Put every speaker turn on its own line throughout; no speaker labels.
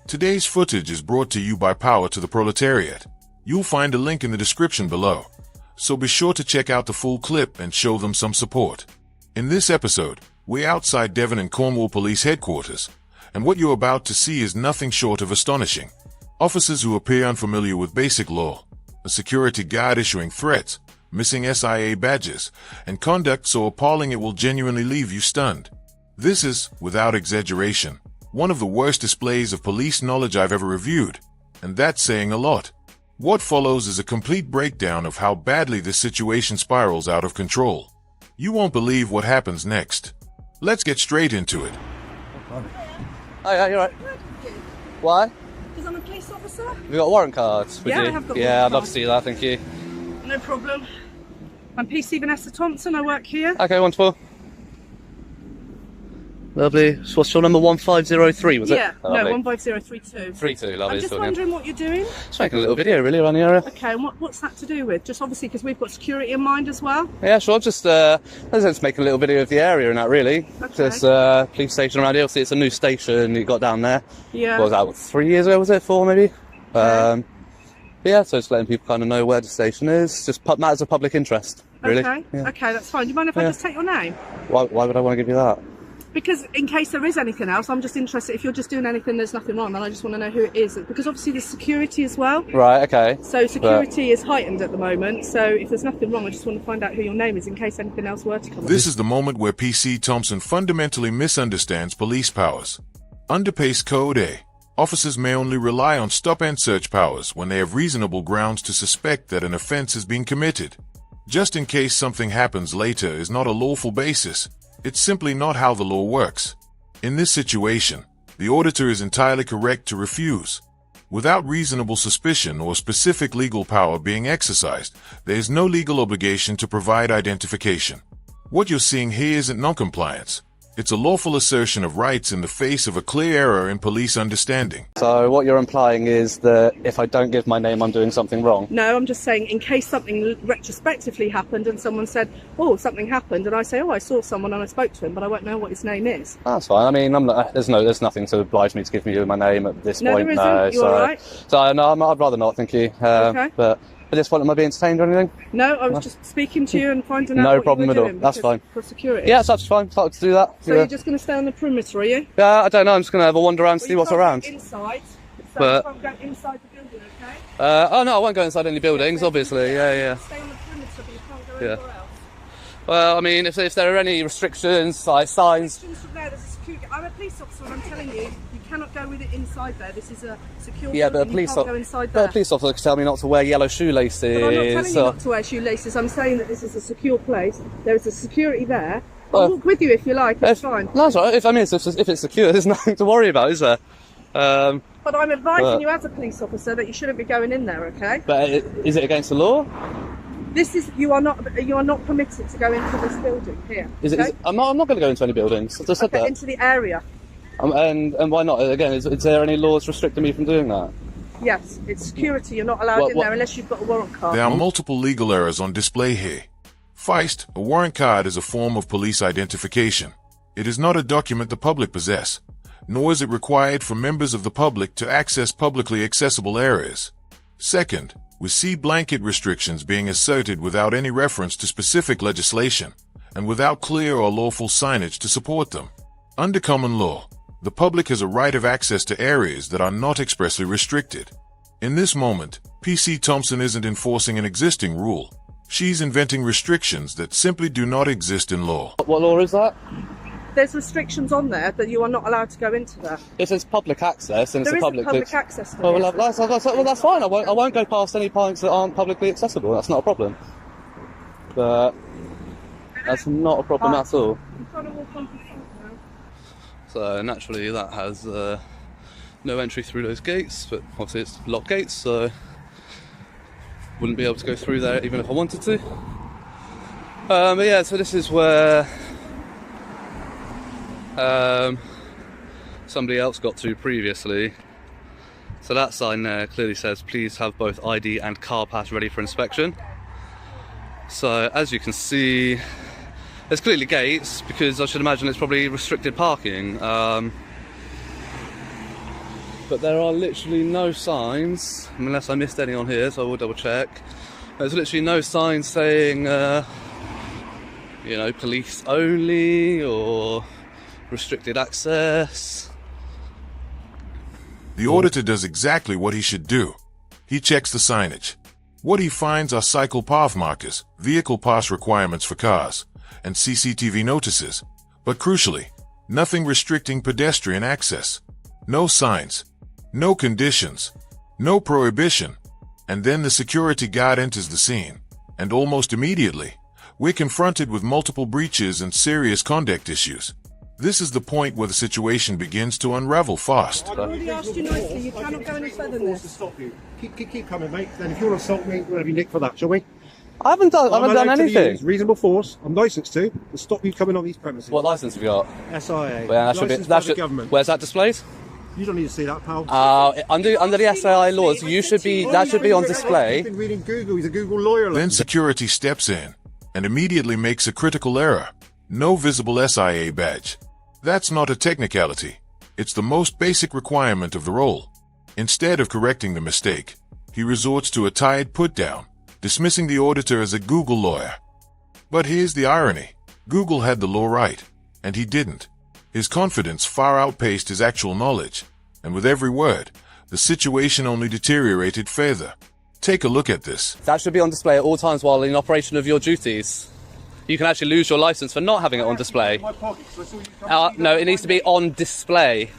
Today's footage is brought to you by Power to the Proletariat. You'll find a link in the description below, so be sure to check out the full clip and show them some support. In this episode, we're outside Devon and Cornwall Police Headquarters, and what you're about to see is nothing short of astonishing. Officers who appear unfamiliar with basic law, a security guard issuing threats, missing SIA badges, and conduct so appalling it will genuinely leave you stunned. This is, without exaggeration, one of the worst displays of police knowledge I've ever reviewed, and that's saying a lot. What follows is a complete breakdown of how badly this situation spirals out of control. You won't believe what happens next. Let's get straight into it.
Oh yeah, you're right. Why?
Because I'm a police officer.
Have you got warrant cards with
Yeah,
you?
I have got
Yeah,
warrant
I'd love to
cards.
see that, thank you.
No problem. I'm PC Vanessa Thompson, I work here.
Okay, wonderful. Lovely. So what's your number? 1503, was it?
Yeah,
Oh,
no,
lovely.
15032.
32, lovely.
I'm just
talking.
wondering what you're doing.
Just making a little video really around the area.
Okay, and what's that to do with? Just obviously because we've got security in mind as well.
Yeah, sure. Just making a little video of the area and that really.
Okay.
Just police station around here. Obviously it's a new station you got down there.
Yeah.
What was that, 3 years ago, was it? 4 maybe? Yeah, so just letting people kind of know where the station is. Just matters of public interest, really.
Okay,
Yeah.
okay, that's fine. Do you mind if I
Yeah.
just take your name?
Why would I want to give you that?
Because in case there is anything else, I'm just interested. If you're just doing anything, there's nothing wrong, then I just want to know who it is. Because obviously there's security as well.
Right, okay.
So security is heightened at the moment. So if there's nothing wrong, I just want to find out who your name is in case anything else were to come up.
This is the moment where PC Thompson fundamentally misunderstands police powers. Under Pace Code A, officers may only rely on stop and search powers when they have reasonable grounds to suspect that an offense has been committed. Just in case something happens later is not a lawful basis. It's simply not how the law works. In this situation, the auditor is entirely correct to refuse. Without reasonable suspicion or specific legal power being exercised, there is no legal obligation to provide identification. What you're seeing here isn't noncompliance. It's a lawful assertion of rights in the face of a clear error in police understanding.
So what you're implying is that if I don't give my name, I'm doing something wrong?
No, I'm just saying in case something retrospectively happened and someone said, oh, something happened, and I say, oh, I saw someone and I spoke to him, but I won't know what his name is.
That's fine. I mean, there's nothing to oblige me to give you my name at this
No,
point.
there isn't. You
so,
all right?
So no, I'd rather not, thank you.
Okay.
But at this point, am I being detained or anything?
No, I was just speaking to you and finding out
No
what
problem
you
at
were
all.
doing
That's
because-
fine.
For security.
Yeah, that's fine. I'd like to do that.
So
Yeah.
you're just going to stay on the perimeter, are you?
Yeah, I don't know. I'm just going to have a wander around and see
Well, you
what's
can't
around.
go inside, so
But-
you can't go inside the building, okay?
Oh no, I won't go inside any buildings, obviously. Yeah.
Stay on the perimeter, but you can't go
Yeah.
anywhere else.
Well, I mean, if there are any restrictions, like signs.
Restrictions from there, there's a security. I'm a police officer and I'm telling you, you cannot go with it inside there. This is a secure
Yeah, but a
building,
police
you can't go inside
but
there.
a police officer can tell me not to wear yellow shoelaces.
But I'm not telling you not to wear shoelaces. I'm saying that this is a secure place. There is a security there. I'll
Well,
walk with you if you like. It's fine.
No, that's all right. If it's secure, there's nothing to worry about, is there?
But I'm advising
but-
you as a police officer that you shouldn't be going in there. Okay?
But is it against the law?
This is you are not permitted to go into this building here. Okay?
I'm not going to go into any buildings. I just said
Okay,
that.
into the area.
And why not? Again, is there any laws restricting me from doing that?
Yes, it's security. You're not allowed in there unless you've got a warrant card.
There are multiple legal errors on display here. First, a warrant card is a form of police identification. It is not a document the public possess, nor is it required for members of the public to access publicly accessible areas. Second, we see blanket restrictions being asserted without any reference to specific legislation, and without clear or lawful signage to support them. Under common law, the public has a right of access to areas that are not expressly restricted. In this moment, PC Thompson isn't enforcing an existing rule. She's inventing restrictions that simply do not exist in law.
What law is that?
There's restrictions on there that you are not allowed to go into there.
If it's public access, and it's
There
a
isn't public access to
Well,
this.
that's fine. I won't go past any points that aren't publicly accessible. That's not a problem. But that's not a problem at all.
I'm trying to walk on to front now.
So naturally, that has no entry through those gates. But obviously, it's locked gates, so wouldn't be able to go through there even if I wanted to. But yeah, so this is where somebody else got to previously. So that sign there clearly says, please have both ID and car pass ready for inspection. So as you can see, there's clearly gates because I should imagine it's probably restricted parking. but there are literally no signs, unless I missed any on here, so I will double check. There's literally no signs saying, you know, police only or restricted access.
The auditor does exactly what he should do. He checks the signage. What he finds are cycle path markers, vehicle pass requirements for cars, and CCTV notices. But crucially, nothing restricting pedestrian access. No signs, no conditions, no prohibition. And then the security guard enters the scene. And almost immediately, we're confronted with multiple breaches and serious conduct issues. This is the point where the situation begins to unravel fast.
I've already asked you nicely, you cannot go any further than this.
To stop you. Keep coming, mate. Then if you want to assault me, we'll have you nicked for that, shall we?
I haven't done anything.
Reasonable force. I'm licensed to stop you coming on these premises.
What license have you got?
SIA.
Well,
Licensed by the government.
Where's that displayed?
You don't need to see that, pal.
Under the SIA laws, that should be on display.
You've been reading Google. He's a Google lawyer.
Then security steps in and immediately makes a critical error. No visible SIA badge. That's not a technicality. It's the most basic requirement of the role. Instead of correcting the mistake, he resorts to a tired put-down, dismissing the auditor as a Google lawyer. But here's the irony. Google had the law right, and he didn't. His confidence far outpaced his actual knowledge, and with every word, the situation only deteriorated further. Take a look at this.
That should be on display at all times while in operation of your duties. You can actually lose your license for not having it on display. No, it needs to be on display.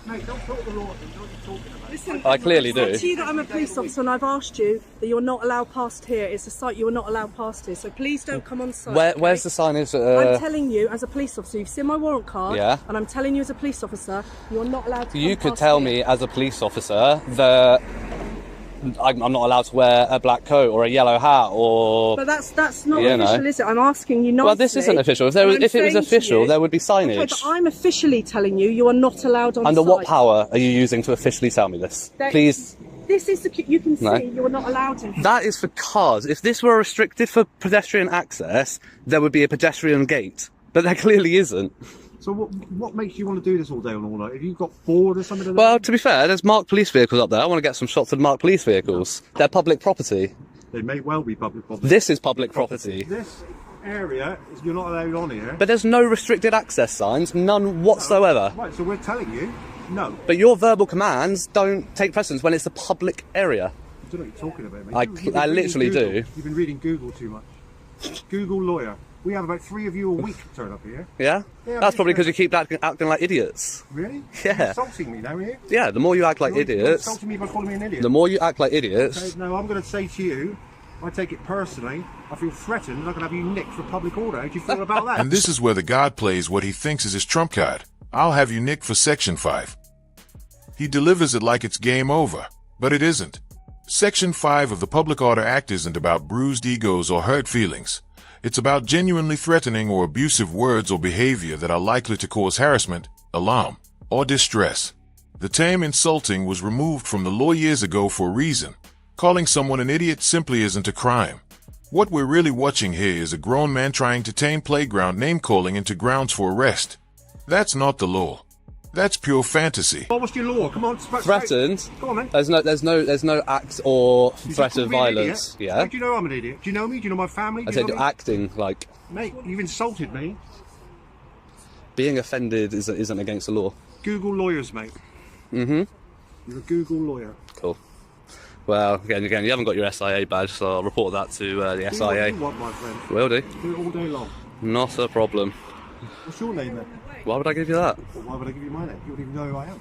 Mate, don't talk the law. What are you talking about?
Listen,
I clearly do.
I've said to you that I'm a police officer and I've asked you that you're not allowed past here. It's a site you are not allowed past here, so please don't come on site.
Where's the signage?
I'm telling you as a police officer, you've seen my warrant card,
Yeah.
and I'm telling you as a police officer, you're not allowed to
You
come
could
past
tell
here.
me as a police officer that I'm not allowed to wear a black coat or a yellow hat or...
But that's not
You know.
official, is it? I'm asking you nicely.
Well, this isn't official. If it was official, there would be signage.
Okay, but I'm officially telling you, you are not allowed on
Under
site.
what power are you using to officially tell me this? Please.
This is you can see
No.
you are not allowed in.
That is for cars. If this were restricted for pedestrian access, there would be a pedestrian gate. But there clearly isn't.
So what makes you want to do this all day and all night? Have you got bored or something?
Well, to be fair, there's marked police vehicles up there. I want to get some shots of marked police vehicles. They're public property.
They may well be public property.
This is public property.
This area, you're not allowed on here.
But there's no restricted access signs, none whatsoever.
Right, so we're telling you, no.
But your verbal commands don't take precedence when it's a public area.
I don't know what you're talking about, mate.
I
You've been reading
literally
Google.
do.
You've been reading Google too much. Google lawyer. We have about 3 of you a week turn up here.
Yeah?
Yeah,
That's probably
because-
because you keep acting like idiots.
Really?
Yeah.
You're insulting me now, are you?
Yeah, the more you act like
You're
idiots,
insulting me by calling me an idiot.
the more you act like idiots,
Okay, no, I'm going to say to you, I take it personally. I feel threatened and I can have you nicked for public order. How do you feel about that?
And this is where the guard plays what he thinks is his trump card. I'll have you nicked for Section 5. He delivers it like it's game over, but it isn't. Section 5 of the Public Order Act isn't about bruised egos or hurt feelings. It's about genuinely threatening or abusive words or behavior that are likely to cause harassment, alarm, or distress. The term insulting was removed from the law years ago for a reason. Calling someone an idiot simply isn't a crime. What we're really watching here is a grown man trying to turn playground name-calling into grounds for arrest. That's not the law. That's pure fantasy.
Oh, what's your law? Come on,
threatened.
Go on, then.
There's no act or threat of violence.
Idiot.
Yeah.
How do you know I'm an idiot? Do you know me? Do you know my family?
I
Do you
said
know me?
acting like
Mate, you've insulted me.
being offended isn't against the law.
Google lawyers, mate.
Mm-hmm.
You're a Google lawyer.
Cool. Well, again, you haven't got your SIA badge, so I'll report that to the
Do what
SIA.
you want, my friend.
Will do.
Do it all day long.
Not a problem.
What's your name, then?
Why would I give you that?
Well, why would I give you my name? You don't even know who I am.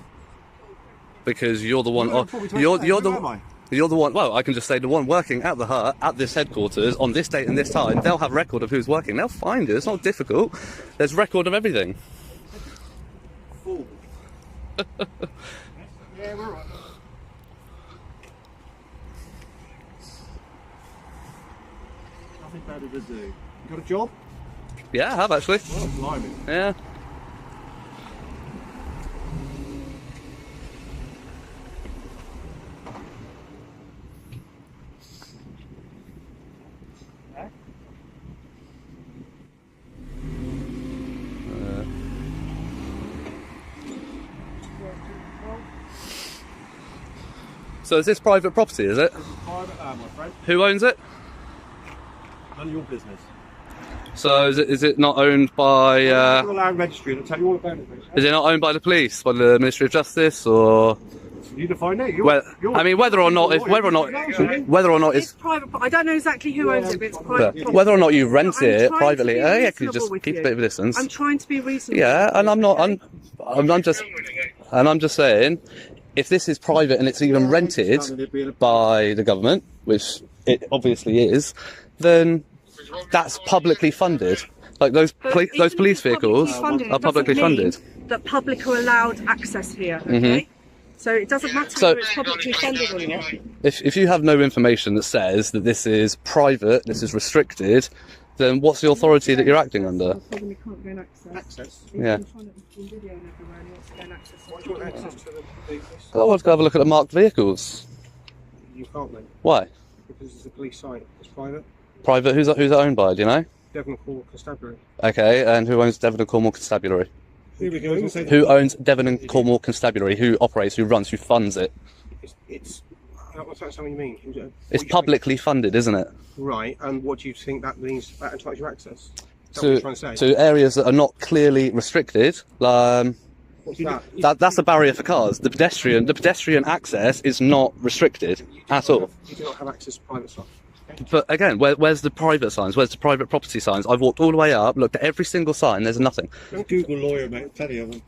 Because you're the one.
You haven't told me to
You're
explain.
the.
Who am I?
You're the one. Well, I can just say the one working at the hut at this headquarters on this date and this time. They'll have record of who's working. They'll find it. It's not difficult. There's record of everything.
Fool. Yeah, we're right. Nothing better to do. You got a job?
Yeah, I have actually.
Well, blimey.
Yeah. So is this private property, is it?
Private land, my friend.
Who owns it?
None of your business.
So is it not owned by...
land registry, I'll tell you all about it.
is it not owned by the police, by the Ministry of Justice, or...
You define it.
I mean, whether or not it's
private. I don't know exactly who owns it, but it's private. property.
whether or not you rent
I'm
it
trying
privately,
to be
yeah, can you just
reasonable with
keep a
you.
bit of a distance?
I'm trying to be reasonable.
Yeah, and I'm just saying, if this is private and it's even rented by the government, which it obviously is, then that's publicly funded. Like those
But
those
even
police
if it's
vehicles
publicly funded,
are
it
publicly
doesn't mean
funded.
that public are allowed access here. Okay. So it doesn't matter
So-
whether it's publicly funded or not.
If you have no information that says that this is private, this is restricted, then what's the authority that you're acting under?
Probably can't gain access.
Access.
Yeah.
He's been videoing everywhere and he wants to gain access.
Why do you want access to the vehicles?
I want to go have a look at the marked vehicles.
You can't, mate.
Why?
Because it's a police site. It's private.
Private? Who's it owned by? Do you know?
Devon Court Constabulary.
Okay, and who owns Devon and Cornwall Constabulary?
Here we go.
Who owns Devon and Cornwall Constabulary? Who operates? Who runs? Who funds it?
It's what's that something you mean?
It's publicly funded, isn't it?
Right, and what do you think that means? That entitles you access? Is that what you're trying to say?
To areas that are not clearly restricted.
What's that?
That's a barrier for cars. The pedestrian access is not restricted at all.
You do not have access to private stuff.
But again, where's the private signs? Where's the private property signs? I've walked all the way up, looked at every single sign. There's nothing.
Don't Google lawyer, mate. Plenty of them.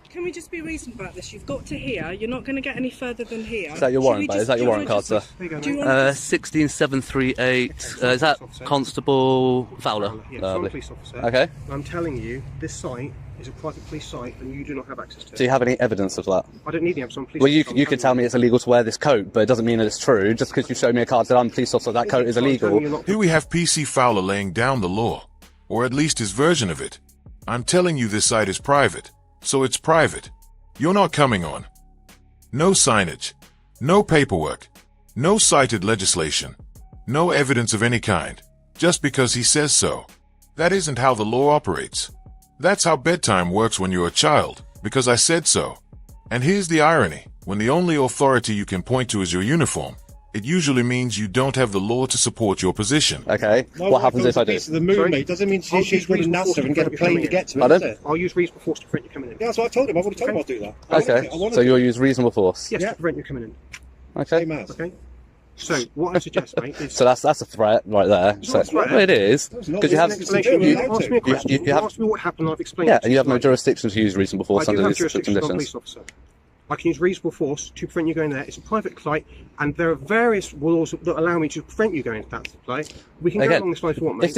Can we just be reasonable about this? You've got to here. You're not going to get any further than here.
Is that your warrant, Is that your warrant card, sir?
There you go,
Do you
mate.
want
16738. Is that Constable Fowler?
Yeah, I'm a
Lovely.
police officer.
Okay.
I'm telling you, this site is a private police site, and you do not have access to it.
Do you have any evidence of that?
I don't need the evidence. I'm a police
Well, you
officer.
could tell me it's illegal to wear this coat, but it doesn't mean that it's true. Just because you show me a card that I'm a police officer, that coat is illegal.
Here we have PC Fowler laying down the law, or at least his version of it. I'm telling you this site is private, so it's private. You're not coming on. No signage, no paperwork, no cited legislation, no evidence of any kind, just because he says so. That isn't how the law operates. That's how bedtime works when you're a child, because I said so. And here's the irony. When the only authority you can point to is your uniform, it usually means you don't have the law to support your position.
Okay. What happens if I do?
The moon, mate. Doesn't mean she's got a NASA and get a plane to get to it.
Pardon?
Does it?
I'll use reasonable force to prevent you coming in.
Yeah, that's what I told him. I've already told him I'll do that.
Okay.
I want
So
to
you'll use reasonable force.
Yes,
Yeah.
to prevent you coming in.
Okay.
Same as.
Okay. So what I suggest, mate, is
So that's a threat right there. So
not a threat.
well, it is
It's not.
because you have
It's an
explanation.
You're
You
allowed
asked me a
to.
question. You asked me what happened. I've explained.
yeah,
it to
and you have no
tonight.
jurisdiction to use reasonable force
I do
under
have
these
jurisdiction. I'm a
conditions.
police officer. I can use reasonable force to prevent you going there. It's a private site, and there are various laws that allow me to prevent you going to that place. We can go
Again,
along this line if you want, mate.
if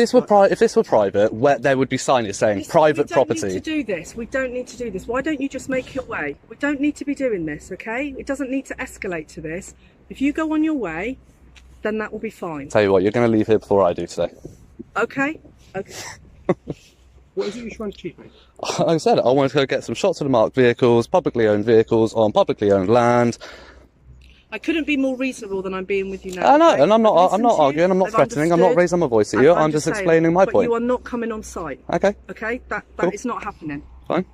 this were private, where there would be signage saying
Listen,
private
we don't
property.
need to do this. We don't need to do this. Why don't you just make your way? We don't need to be doing this, okay? It doesn't need to escalate to this. If you go on your way, then that will be fine.
Tell you what, you're going to leave here before I do today.
Okay? Okay.
What is it you're trying to achieve, mate?
Like I said, I wanted to go get some shots of the marked vehicles, publicly owned vehicles on publicly owned land.
I couldn't be more reasonable than I'm being with you now.
I know,
okay?
and I'm not
I've listened to you,
arguing, I'm not
I've
threatening, I'm not
understood,
raising my voice to you. I'm just
saying,
explaining my
but
point.
you are not coming on site.
Okay,
Okay? That
Cool.
is not happening.
fine.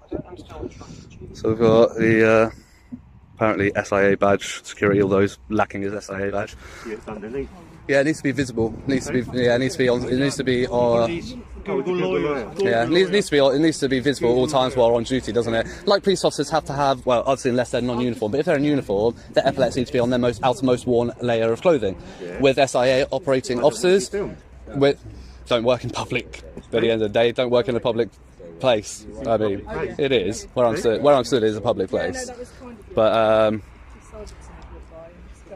I don't understand what you're trying to achieve.
So we've got the apparently SIA badge, security, all those lacking his SIA badge.
It's underneath.
Yeah, it needs to be visible. It needs to be. Yeah, it needs to be on. It needs to be on.
Google lawyers.
Yeah, it needs to be. It needs to be visible at all times while on duty, doesn't it? Like police officers have to have. Well, obviously, unless they're non-uniform, but if they're in uniform, their epaulets need to be on their most outermost worn layer of clothing. With SIA operating officers, don't work in public. At the end of the day, don't work in a public place. I mean, it is where I'm stood. Where I'm stood is a public place.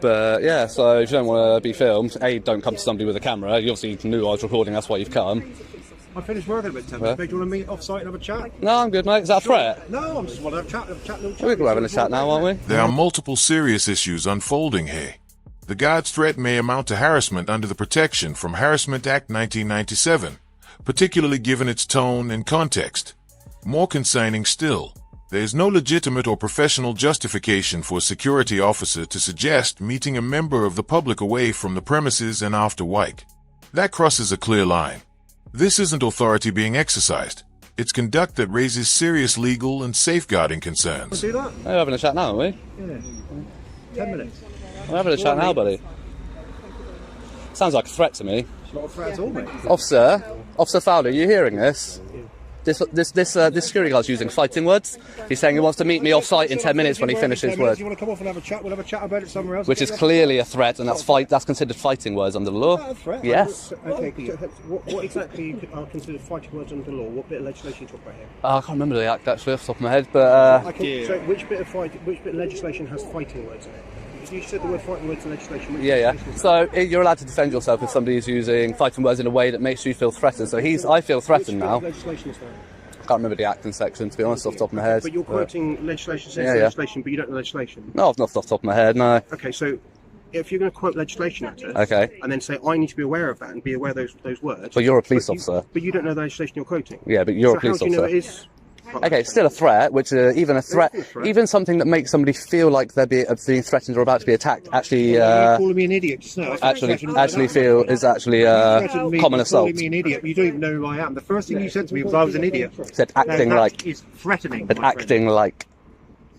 But yeah, so if you don't want to be filmed, don't come to somebody with a camera. You obviously knew I was recording, that's why you've come.
I finished working about 10
Yeah.
minutes. Do you want to meet off site and have a chat?
No, I'm good, mate. Is that a threat?
No, I'm just want to have a chat.
We're having a chat now, aren't we?
There are multiple serious issues unfolding here. The guard's threat may amount to harassment under the Protection from Harassment Act 1997, particularly given its tone and context. More concerning still, there is no legitimate or professional justification for a security officer to suggest meeting a member of the public away from the premises and after work. That crosses a clear line. This isn't authority being exercised. It's conduct that raises serious legal and safeguarding concerns.
Do that?
We're having a chat now, aren't we?
Yeah. 10 minutes.
We're having a chat now, buddy. Sounds like a threat to me.
It's not a threat at all, mate.
Officer Fowler, are you hearing this? This security guard's using fighting words. He's saying he wants to meet me off-site in 10 minutes when he finishes work.
You want to come off and have a chat? We'll have a chat about it somewhere else.
Which is clearly a threat, and that's considered fighting words under the law.
Is that a threat?
Yes.
Okay, so what exactly are considered fighting words under the law? What bit of legislation you talk about here?
I can't remember the act actually off the top of my head, but
So which bit of legislation has fighting words in it? You said the word fighting words in legislation. Which
yeah.
legislation is
So you're allowed to defend yourself if somebody's using fighting words in a way that makes you feel threatened. So I feel
that?
threatened
Which
now.
bit of legislation is that?
I can't remember the acting section, to be honest, off the top of my head.
But you're quoting legislation, says
Yeah.
legislation, but you don't know legislation.
No, not off the top of my head, no.
Okay, so if you're going to quote legislation at us,
Okay.
and then say I need to be aware of that and be aware of those words.
But you're a police officer.
But you don't know the legislation you're quoting.
Yeah, but you're a police
So how do you know
officer.
it is?
Okay, it's still a threat, which even a threat,
still a threat.
even something that makes somebody feel like they're being threatened or about to be attacked, actually,
You're calling me an idiot just now.
actually feel is actually
Threatened me
common
for
assault.
calling me an idiot. You don't even know who I am. The first thing you said to me was I was an idiot.
Said acting
Now, that
like,
is threatening.
said
my friend.
acting like.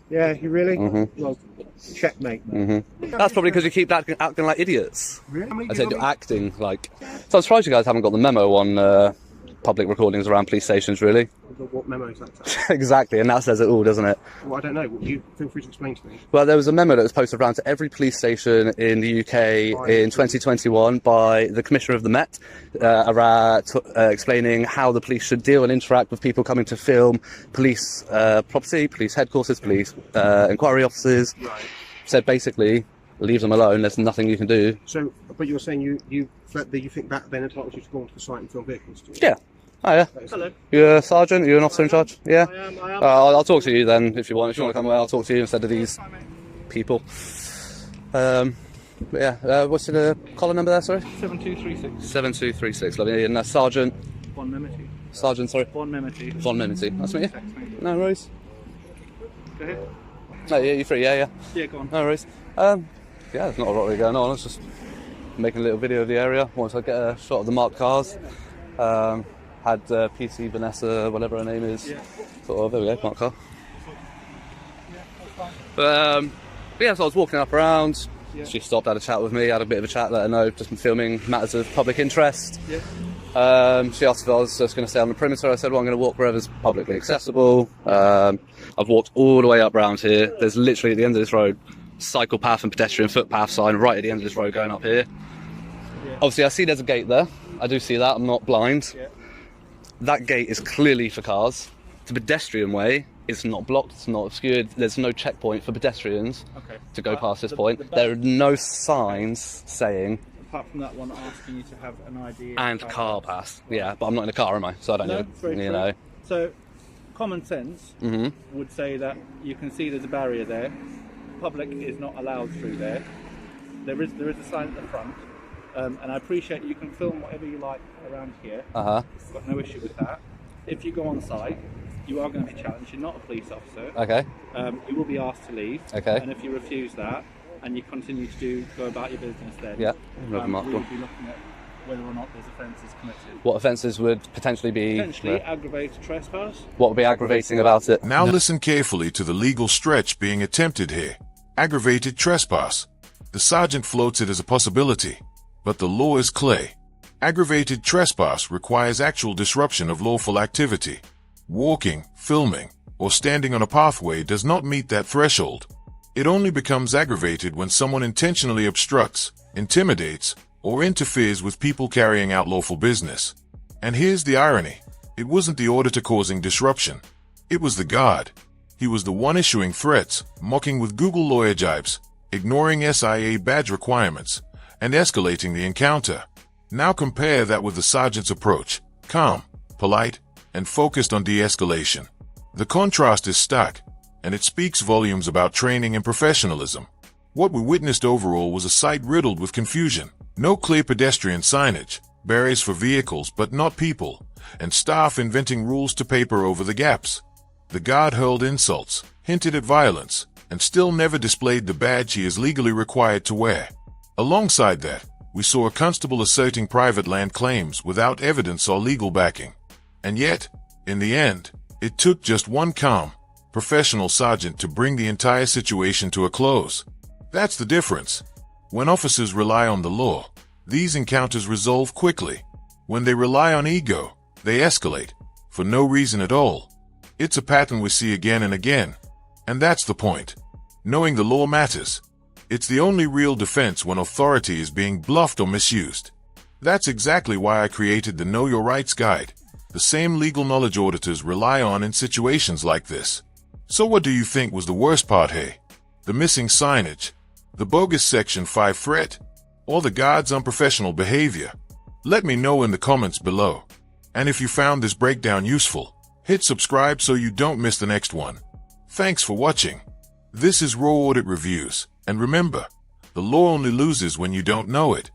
Yeah, you really?
Mm-hmm.
Well, checkmate. Mate.
That's probably because you keep acting like idiots.
Really?
I said you're acting like. So I'm surprised you guys haven't got the memo on public recordings around police stations, really.
What memo is that?
Exactly, and that says it all, doesn't it?
Well, I don't know. You feel free to explain to me.
Well, there was a memo that was posted around to every police station in the UK in 2021 by the Commissioner of the Met, explaining how the police should deal and interact with people coming to film police property, police headquarters, police inquiry offices.
Right.
Said basically, leave them alone. There's nothing you can do.
So, but you're saying you think that then entitles you to go onto the site and film vehicles? Do you?
Yeah. Oh yeah.
Hello.
You're a sergeant. You're an officer in charge. Yeah.
I am.
I'll talk to you then if you want. If you want to come away, I'll talk to you instead of these people. But yeah. What's the collar number there? Sorry.
7236.
7236. Lovely. And Sergeant.
Von Memety.
Sergeant. Sorry.
Von Memety.
Von Memety. Nice to meet you. No worries.
Go ahead.
No, yeah, you're free. Yeah.
Yeah, go on.
No worries. Yeah, there's not a lot really going on. I was just making a little video of the area. Once I get a shot of the marked cars. Had PC Vanessa, whatever her name is.
Yeah.
Thought, oh, there we go, marked car. But yeah, so I was walking up around.
Yeah.
She stopped, had a chat with me, had a bit of a chat, let her know, just been filming matters of public interest.
Yeah.
She asked if I was just going to stay on the perimeter. I said, well, I'm going to walk wherever's publicly accessible. I've walked all the way up round here. There's literally at the end of this road, cycle path and pedestrian footpath sign right at the end of this road going up here.
Yeah.
Obviously, I see there's a gate there. I do see that. I'm not blind.
Yeah.
That gate is clearly for cars. The pedestrian way is not blocked, it's not obscured. There's no checkpoint for pedestrians to go past this point. There are no signs saying
Apart from that one asking you to have an ID.
and car pass. Yeah, but I'm not in a car, am I? So I don't
No,
know.
very
You
true.
know.
So, common sense would say that you can see there's a barrier there. Public is not allowed through there. There is a sign at the front. And I appreciate you can film whatever you like around here.
Uh-huh.
I've got no issue with that. If you go on site, you are going to be challenged. You're not a police officer.
Okay.
You will be asked to leave.
Okay.
And if you refuse that and you continue to go about your business, then
Yeah.
we will be looking at whether or not there's offences committed.
What offences would potentially be...
Potentially aggravated trespass.
What would be aggravating about it?
Now listen carefully to the legal stretch being attempted here. Aggravated trespass. The sergeant floats it as a possibility, but the law is clear. Aggravated trespass requires actual disruption of lawful activity. Walking, filming, or standing on a pathway does not meet that threshold. It only becomes aggravated when someone intentionally obstructs, intimidates, or interferes with people carrying out lawful business. And here's the irony. It wasn't the auditor causing disruption. It was the guard. He was the one issuing threats, mocking with Google lawyer jibes, ignoring SIA badge requirements, and escalating the encounter. Now compare that with the sergeant's approach, calm, polite, and focused on de-escalation. The contrast is stark, and it speaks volumes about training and professionalism. What we witnessed overall was a sight riddled with confusion. No clear pedestrian signage, barriers for vehicles but not people, and staff inventing rules to paper over the gaps. The guard hurled insults, hinted at violence, and still never displayed the badge he is legally required to wear. Alongside that, we saw a constable asserting private land claims without evidence or legal backing. And yet, In the end, it took just one calm, professional sergeant to bring the entire situation to a close. That's the difference. When officers rely on the law, these encounters resolve quickly. When they rely on ego, they escalate, for no reason at all. It's a pattern we see again and again. And that's the point. Knowing the law matters. It's the only real defense when authority is being bluffed or misused. That's exactly why I created the Know Your Rights Guide, the same legal knowledge auditors rely on in situations like this. So what do you think was the worst part, hey? The missing signage, the bogus Section 5 threat, or the guard's unprofessional behavior? Let me know in the comments below. And if you found this breakdown useful, hit subscribe so you don't miss the next one. Thanks for watching. This is Raw Audit Reviews, and remember, the law only loses when you don't know it.